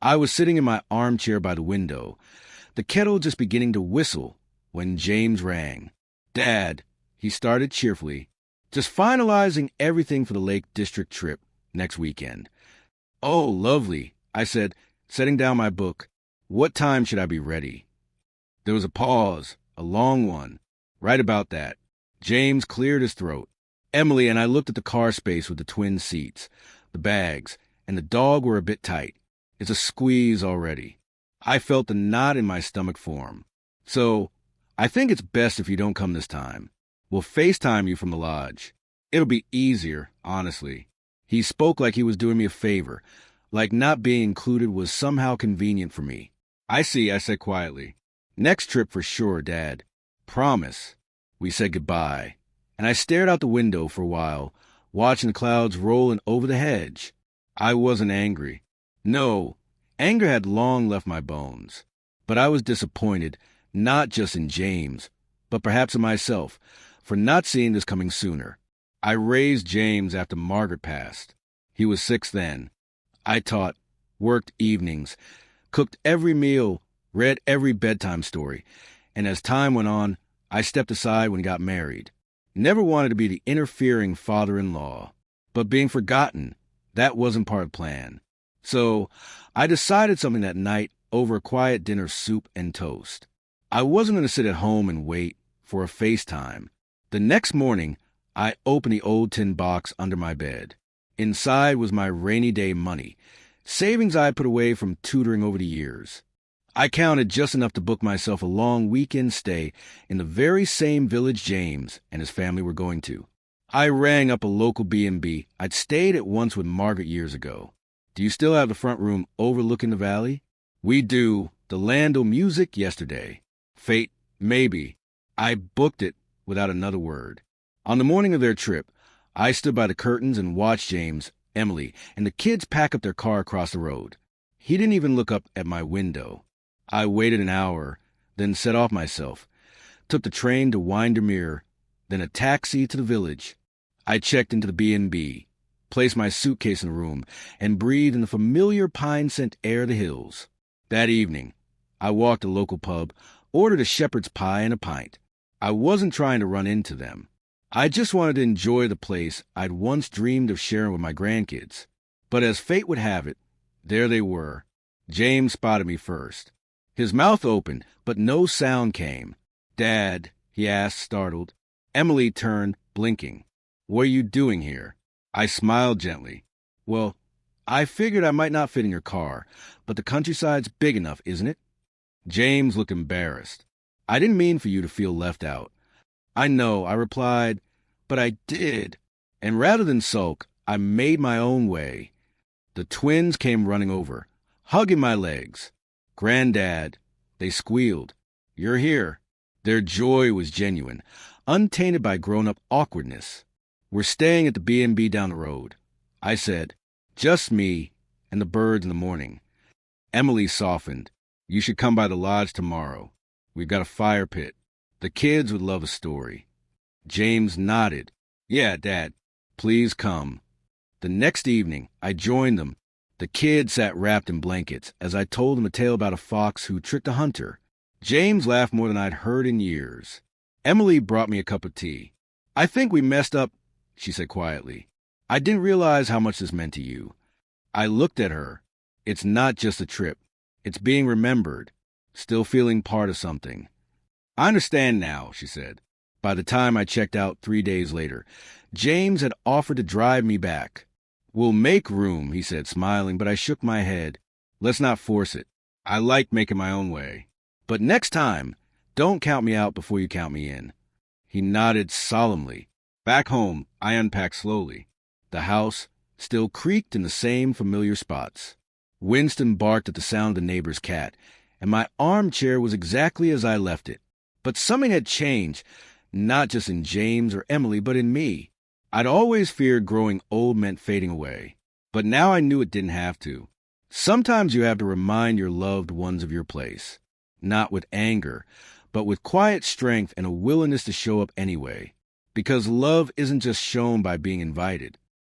I was sitting in my armchair by the window, the kettle just beginning to whistle, when James rang. "Dad," he started cheerfully, "just finalizing everything for the Lake District trip next weekend." "Oh, lovely," I said, setting down my book. "What time should I be ready?" There was a pause, a long one. Right about that. James cleared his throat. Emily and I looked at the car space with the twin seats, the bags, and the dog were a bit tight. It's a squeeze already. I felt the knot in my stomach form. "So, I think it's best if you don't come this time. We'll FaceTime you from the lodge. It'll be easier, honestly." He spoke like he was doing me a favor, like not being included was somehow convenient for me. "I see," I said quietly. "Next trip for sure, Dad. Promise." We said goodbye, and I stared out the window for a while, watching the clouds rolling over the hedge. I wasn't angry. No, anger had long left my bones. But I was disappointed, not just in James, but perhaps in myself, for not seeing this coming sooner. I raised James after Margaret passed. He was 6 then. I taught, worked evenings, cooked every meal, read every bedtime story, and as time went on, I stepped aside when he got married. Never wanted to be the interfering father-in-law, but being forgotten, that wasn't part of the plan. So I decided something that night over a quiet dinner of soup and toast. I wasn't going to sit at home and wait for a FaceTime. The next morning, I opened the old tin box under my bed. Inside was my rainy day money, savings I had put away from tutoring over the years. I counted just enough to book myself a long weekend stay in the very same village James and his family were going to. I rang up a local B&B I'd stayed at once with Margaret years ago. "Do you still have the front room overlooking the valley?" "We do. The Land o' Music yesterday." "Fate, maybe." I booked it without another word. On the morning of their trip, I stood by the curtains and watched James, Emily, and the kids pack up their car across the road. He didn't even look up at my window. I waited an hour, then set off myself, took the train to Windermere, then a taxi to the village. I checked into the B&B, placed my suitcase in the room, and breathed in the familiar pine-scent air of the hills. That evening, I walked to a local pub, ordered a shepherd's pie and a pint. I wasn't trying to run into them. I just wanted to enjoy the place I'd once dreamed of sharing with my grandkids. But as fate would have it, there they were. James spotted me first. His mouth opened, but no sound came. "Dad," he asked, startled. Emily turned, blinking. "What are you doing here?" I smiled gently. "Well, I figured I might not fit in your car, but the countryside's big enough, isn't it?" James looked embarrassed. "I didn't mean for you to feel left out." "I know," I replied, "but I did." And rather than sulk, I made my own way. The twins came running over, hugging my legs. "Granddad," they squealed. "You're here." Their joy was genuine, untainted by grown-up awkwardness. "We're staying at the B&B down the road." I said, "Just me and the birds in the morning." Emily softened. "You should come by the lodge tomorrow. We've got a fire pit. The kids would love a story." James nodded. "Yeah, Dad, please come." The next evening, I joined them. The kids sat wrapped in blankets as I told them a tale about a fox who tricked a hunter. James laughed more than I'd heard in years. Emily brought me a cup of tea. "I think we messed up," she said quietly. "I didn't realize how much this meant to you." I looked at her. It's not just a trip. It's being remembered, still feeling part of something. "I understand now," she said. By the time I checked out 3 days later, James had offered to drive me back. "We'll make room," he said, smiling, but I shook my head. "Let's not force it. I like making my own way. But next time, don't count me out before you count me in." He nodded solemnly. Back home, I unpacked slowly. The house still creaked in the same familiar spots. Winston barked at the sound of the neighbor's cat, and my armchair was exactly as I left it. But something had changed, not just in James or Emily, but in me. I'd always feared growing old meant fading away, but now I knew it didn't have to. Sometimes you have to remind your loved ones of your place, not with anger, but with quiet strength and a willingness to show up anyway, because love isn't just shown by being invited.